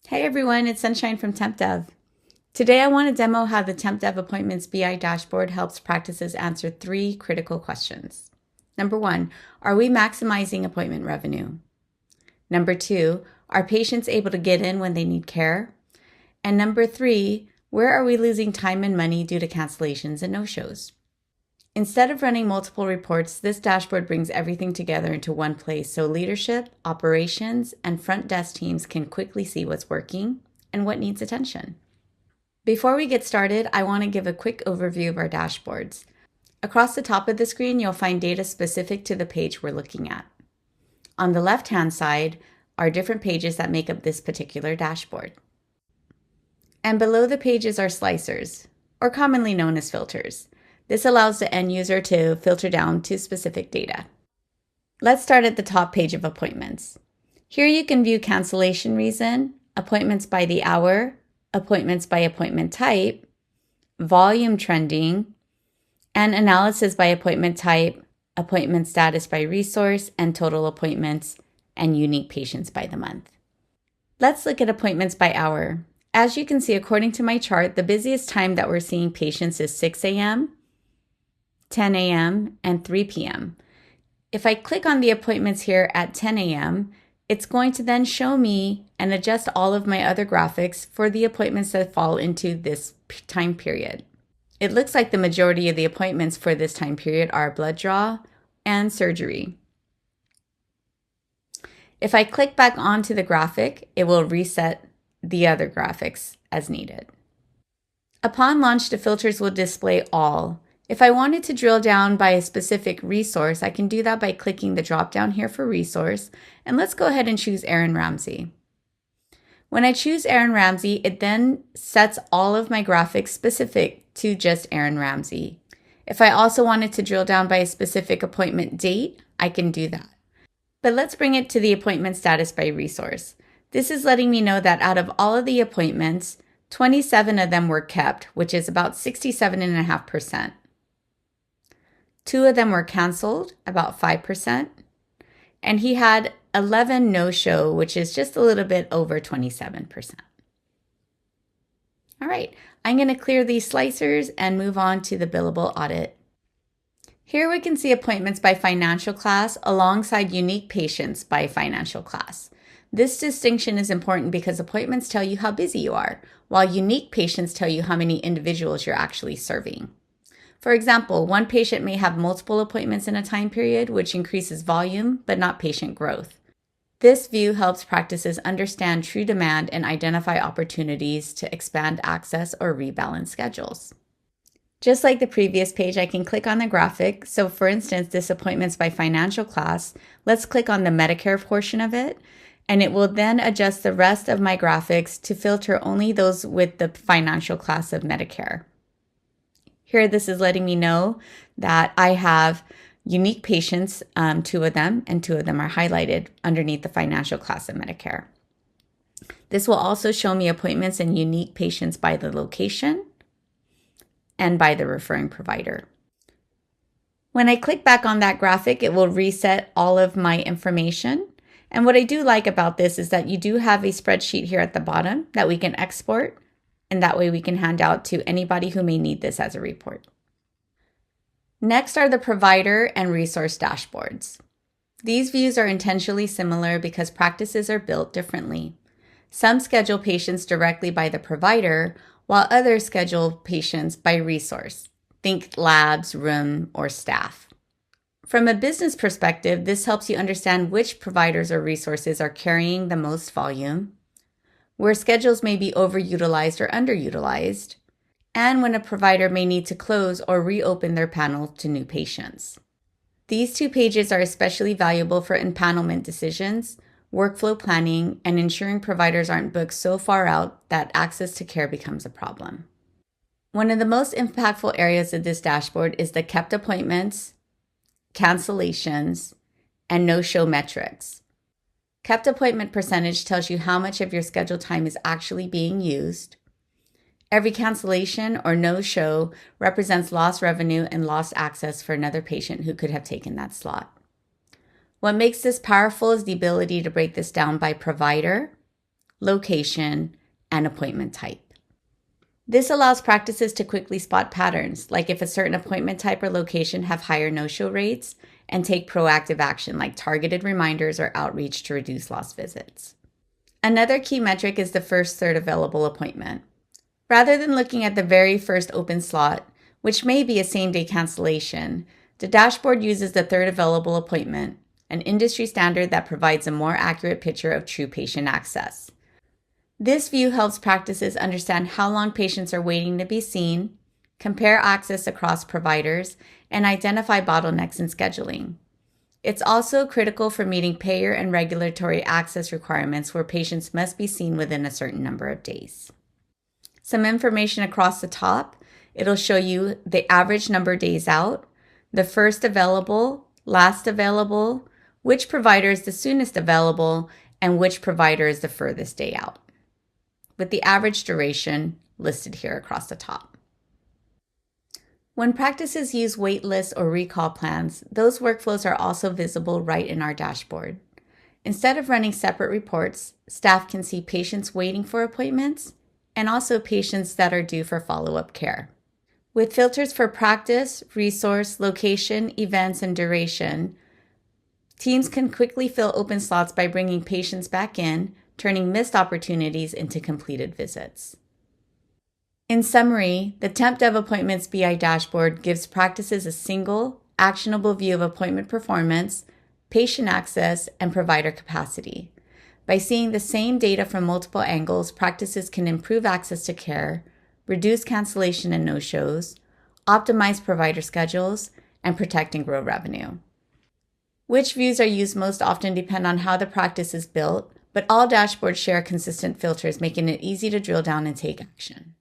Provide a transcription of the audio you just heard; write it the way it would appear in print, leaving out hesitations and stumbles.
Hey everyone, it's Sunshine from TempDev. Today I want to demo how the TempDev Appointments BI dashboard helps practices answer 3 critical questions. Number 1, are we maximizing appointment revenue? Number 2, are patients able to get in when they need care? And number 3, where are we losing time and money due to cancellations and no-shows? Instead of running multiple reports, this dashboard brings everything together into one place so leadership, operations, and front desk teams can quickly see what's working and what needs attention. Before we get started, I want to give a quick overview of our dashboards. Across the top of the screen, you'll find data specific to the page we're looking at. On the left-hand side are different pages that make up this particular dashboard. And below the pages are slicers, or commonly known as filters. This allows the end user to filter down to specific data. Let's start at the top page of appointments. Here you can view cancellation reason, appointments by the hour, appointments by appointment type, volume trending, and analysis by appointment type, appointment status by resource, and total appointments and unique patients by the month. Let's look at appointments by hour. As you can see, according to my chart, the busiest time that we're seeing patients is 6 a.m., 10 a.m., and 3 p.m. If I click on the appointments here at 10 a.m., it's going to then show me and adjust all of my other graphics for the appointments that fall into this time period. It looks like the majority of the appointments for this time period are blood draw and surgery. If I click back onto the graphic, it will reset the other graphics as needed. Upon launch, the filters will display all. If I wanted to drill down by a specific resource, I can do that by clicking the drop down here for resource, and let's go ahead and choose Aaron Ramsey. When I choose Aaron Ramsey, it then sets all of my graphics specific to just Aaron Ramsey. If I also wanted to drill down by a specific appointment date, I can do that. But let's bring it to the appointment status by resource. This is letting me know that out of all of the appointments, 27 of them were kept, which is about 67.5%. 2 of them were canceled, about 5%, and he had 11 no-show, which is just a little bit over 27%. All right, I'm going to clear these slicers and move on to the billable audit. Here we can see appointments by financial class alongside unique patients by financial class. This distinction is important because appointments tell you how busy you are, while unique patients tell you how many individuals you're actually serving. For example, one patient may have multiple appointments in a time period, which increases volume, but not patient growth. This view helps practices understand true demand and identify opportunities to expand access or rebalance schedules. Just like the previous page, I can click on the graphic. So for instance, this appointments by financial class, let's click on the Medicare portion of it, and it will then adjust the rest of my graphics to filter only those with the financial class of Medicare. Here, this is letting me know that I have unique patients, 2 of them, and 2 of them are highlighted underneath the financial class of Medicare. This will also show me appointments and unique patients by the location and by the referring provider. When I click back on that graphic, it will reset all of my information. And what I do like about this is that you do have a spreadsheet here at the bottom that we can export, and that way we can hand out to anybody who may need this as a report. Next are the provider and resource dashboards. These views are intentionally similar because practices are built differently. Some schedule patients directly by the provider, while others schedule patients by resource. Think labs, room, or staff. From a business perspective, this helps you understand which providers or resources are carrying the most volume, where schedules may be overutilized or underutilized, and when a provider may need to close or reopen their panel to new patients. These 2 pages are especially valuable for empanelment decisions, workflow planning, and ensuring providers aren't booked so far out that access to care becomes a problem. One of the most impactful areas of this dashboard is the kept appointments, cancellations, and no-show metrics. Kept appointment percentage tells you how much of your scheduled time is actually being used. Every cancellation or no-show represents lost revenue and lost access for another patient who could have taken that slot. What makes this powerful is the ability to break this down by provider, location, and appointment type. This allows practices to quickly spot patterns, like if a certain appointment type or location have higher no-show rates, and take proactive action like targeted reminders or outreach to reduce lost visits. Another key metric is the first third available appointment. Rather than looking at the very first open slot, which may be a same-day cancellation, the dashboard uses the third available appointment, an industry standard that provides a more accurate picture of true patient access. This view helps practices understand how long patients are waiting to be seen, compare access across providers, and identify bottlenecks in scheduling. It's also critical for meeting payer and regulatory access requirements where patients must be seen within a certain number of days. Some information across the top. It'll show you the average number of days out, the first available, last available, which provider is the soonest available, and which provider is the furthest day out, with the average duration listed here across the top. When practices use wait lists or recall plans, those workflows are also visible right in our dashboard. Instead of running separate reports, staff can see patients waiting for appointments and also patients that are due for follow-up care. With filters for practice, resource, location, events, and duration, teams can quickly fill open slots by bringing patients back in, turning missed opportunities into completed visits. In summary, the TempDev Appointments BI dashboard gives practices a single, actionable view of appointment performance, patient access, and provider capacity. By seeing the same data from multiple angles, practices can improve access to care, reduce cancellation and no-shows, optimize provider schedules, and protect and grow revenue. Which views are used most often depend on how the practice is built, but all dashboards share consistent filters, making it easy to drill down and take action.